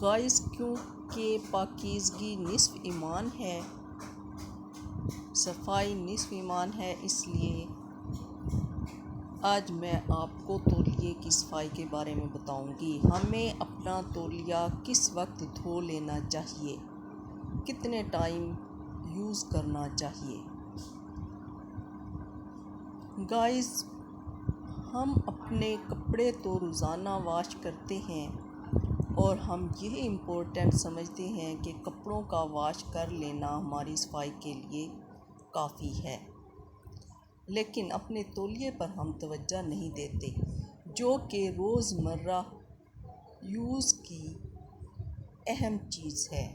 Guys کیونکہ پاکیزگی نصف ایمان ہے، صفائی نصف ایمان ہے، اس لیے آج میں آپ کو تولیے کی صفائی کے بارے میں بتاؤں گی۔ ہمیں اپنا تولیہ کس وقت دھو لینا چاہیے، کتنے ٹائم یوز کرنا چاہیے۔ گائز ہم اپنے کپڑے تو روزانہ واش کرتے ہیں اور ہم یہ امپورٹنٹ سمجھتے ہیں کہ کپڑوں کا واش کر لینا ہماری صفائی کے لیے کافی ہے، لیکن اپنے تولیے پر ہم توجہ نہیں دیتے، جو کہ روزمرہ یوز کی اہم چیز ہے،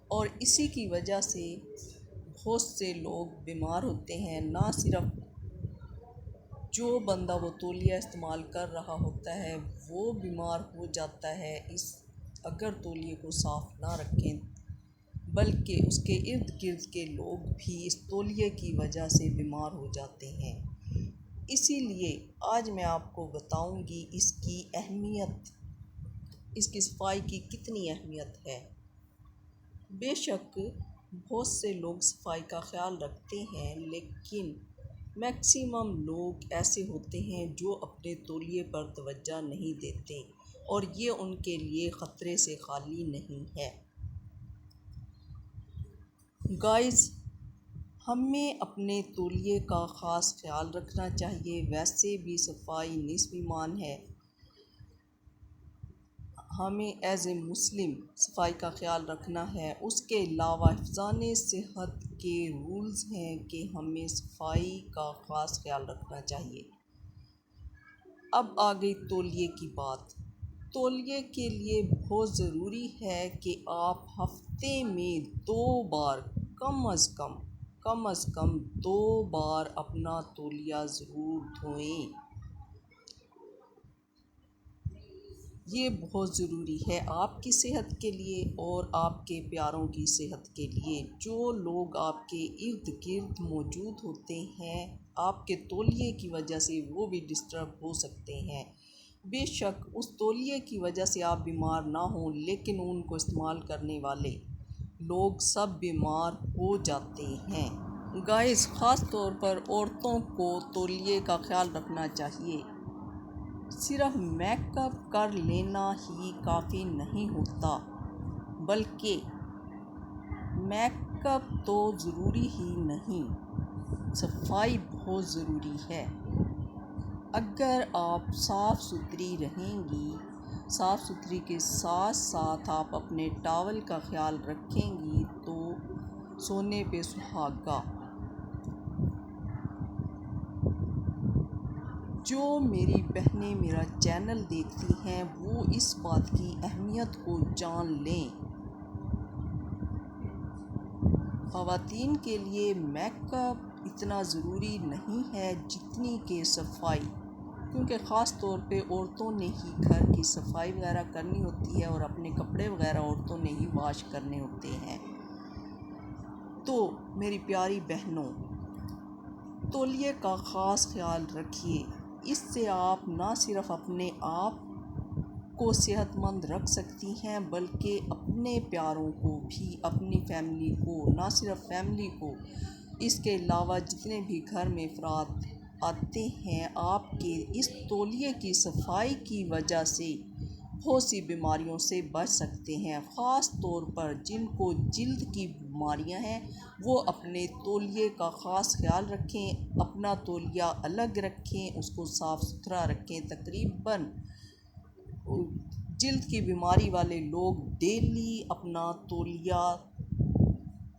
اور اسی کی وجہ سے بہت سے لوگ بیمار ہوتے ہیں۔ نہ صرف جو بندہ وہ تولیہ استعمال کر رہا ہوتا ہے وہ بیمار ہو جاتا ہے اگر تولیے کو صاف نہ رکھیں، بلکہ اس کے ارد گرد کے لوگ بھی اس تولیے کی وجہ سے بیمار ہو جاتے ہیں۔ اسی لیے آج میں آپ کو بتاؤں گی اس کی اہمیت، اس کی صفائی کی کتنی اہمیت ہے۔ بے شک بہت سے لوگ صفائی کا خیال رکھتے ہیں، لیکن میکسیمم لوگ ایسے ہوتے ہیں جو اپنے تولیے پر توجہ نہیں دیتے، اور یہ ان کے لیے خطرے سے خالی نہیں ہے۔ گائز ہمیں اپنے تولیے کا خاص خیال رکھنا چاہیے۔ ویسے بھی صفائی نصف ایمان ہے، ہمیں ایز اے مسلم صفائی کا خیال رکھنا ہے۔ اس کے علاوہ حفظان صحت کے رولز ہیں کہ ہمیں صفائی کا خاص خیال رکھنا چاہیے۔ اب آ گئی تولیے کی بات۔ تولیے کے لیے بہت ضروری ہے کہ آپ ہفتے میں 2 بار کم از کم 2 بار اپنا تولیہ ضرور دھوئیں۔ یہ بہت ضروری ہے آپ کی صحت کے لیے اور آپ کے پیاروں کی صحت کے لیے۔ جو لوگ آپ کے ارد گرد موجود ہوتے ہیں آپ کے تولیے کی وجہ سے وہ بھی ڈسٹرب ہو سکتے ہیں۔ بے شک اس تولیے کی وجہ سے آپ بیمار نہ ہوں، لیکن ان کو استعمال کرنے والے لوگ سب بیمار ہو جاتے ہیں۔ گائز خاص طور پر عورتوں کو تولیے کا خیال رکھنا چاہیے۔ صرف میک اپ کر لینا ہی کافی نہیں ہوتا، بلکہ میک اپ تو ضروری ہی نہیں، صفائی بہت ضروری ہے۔ اگر آپ صاف ستھری رہیں گی، صاف ستھری کے ساتھ ساتھ آپ اپنے ٹاول کا خیال رکھیں گی تو سونے پہ سہاگا۔ جو میری بہنیں میرا چینل دیکھتی ہیں وہ اس بات کی اہمیت کو جان لیں۔ خواتین کے لیے میک اپ اتنا ضروری نہیں ہے جتنی کہ صفائی، کیونکہ خاص طور پہ عورتوں نے ہی گھر کی صفائی وغیرہ کرنی ہوتی ہے اور اپنے کپڑے وغیرہ عورتوں نے ہی واش کرنے ہوتے ہیں۔ تو میری پیاری بہنوں، تولیے کا خاص خیال رکھیے۔ اس سے آپ نہ صرف اپنے آپ کو صحت مند رکھ سکتی ہیں، بلکہ اپنے پیاروں کو بھی، اپنی فیملی کو، نہ صرف فیملی کو، اس کے علاوہ جتنے بھی گھر میں افراد آتے ہیں، آپ کے اس تولیے کی صفائی کی وجہ سے بہت سی بیماریوں سے بچ سکتے ہیں۔ خاص طور پر جن کو جلد کی بیماریاں ہیں وہ اپنے تولیے کا خاص خیال رکھیں، اپنا تولیہ الگ رکھیں، اس کو صاف ستھرا رکھیں۔ تقریباً جلد کی بیماری والے لوگ ڈیلی اپنا تولیہ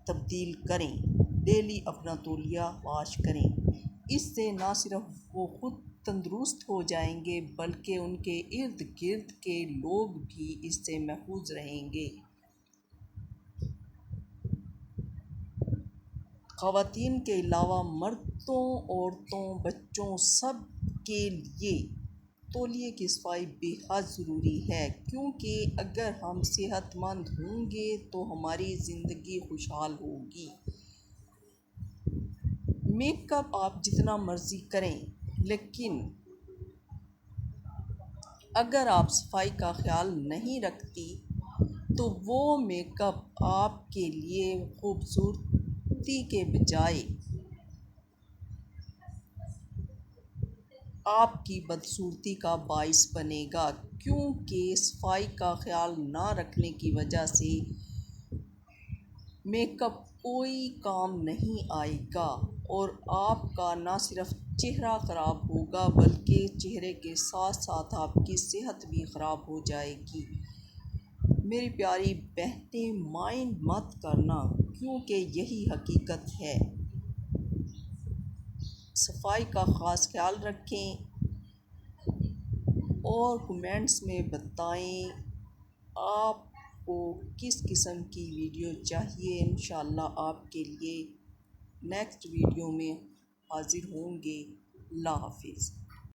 تبدیل کریں، ڈیلی اپنا تولیہ واش کریں۔ اس سے نہ صرف وہ خود تندرست ہو جائیں گے بلکہ ان کے ارد گرد کے لوگ بھی اس سے محفوظ رہیں گے۔ خواتین کے علاوہ مردوں، عورتوں، بچوں سب کے لیے تولیے کی صفائی بے حد ضروری ہے، کیونکہ اگر ہم صحت مند ہوں گے تو ہماری زندگی خوشحال ہوگی۔ میک اپ آپ جتنا مرضی کریں، لیکن اگر آپ صفائی کا خیال نہیں رکھتی تو وہ میک اپ آپ کے لیے خوبصورتی کے بجائے آپ کی بدصورتی کا باعث بنے گا، کیونکہ صفائی کا خیال نہ رکھنے کی وجہ سے میک اپ کوئی کام نہیں آئے گا اور آپ کا نہ صرف چہرہ خراب ہوگا بلکہ چہرے کے ساتھ ساتھ آپ کی صحت بھی خراب ہو جائے گی۔ میری پیاری بہنیں، مائنڈ مت کرنا، کیونکہ یہی حقیقت ہے۔ صفائی کا خاص خیال رکھیں اور کمنٹس میں بتائیں آپ کو کس قسم کی ویڈیو چاہیے۔ انشاءاللہ آپ کے لیے نیکسٹ ویڈیو میں حاضر ہوں گے۔ اللہ حافظ۔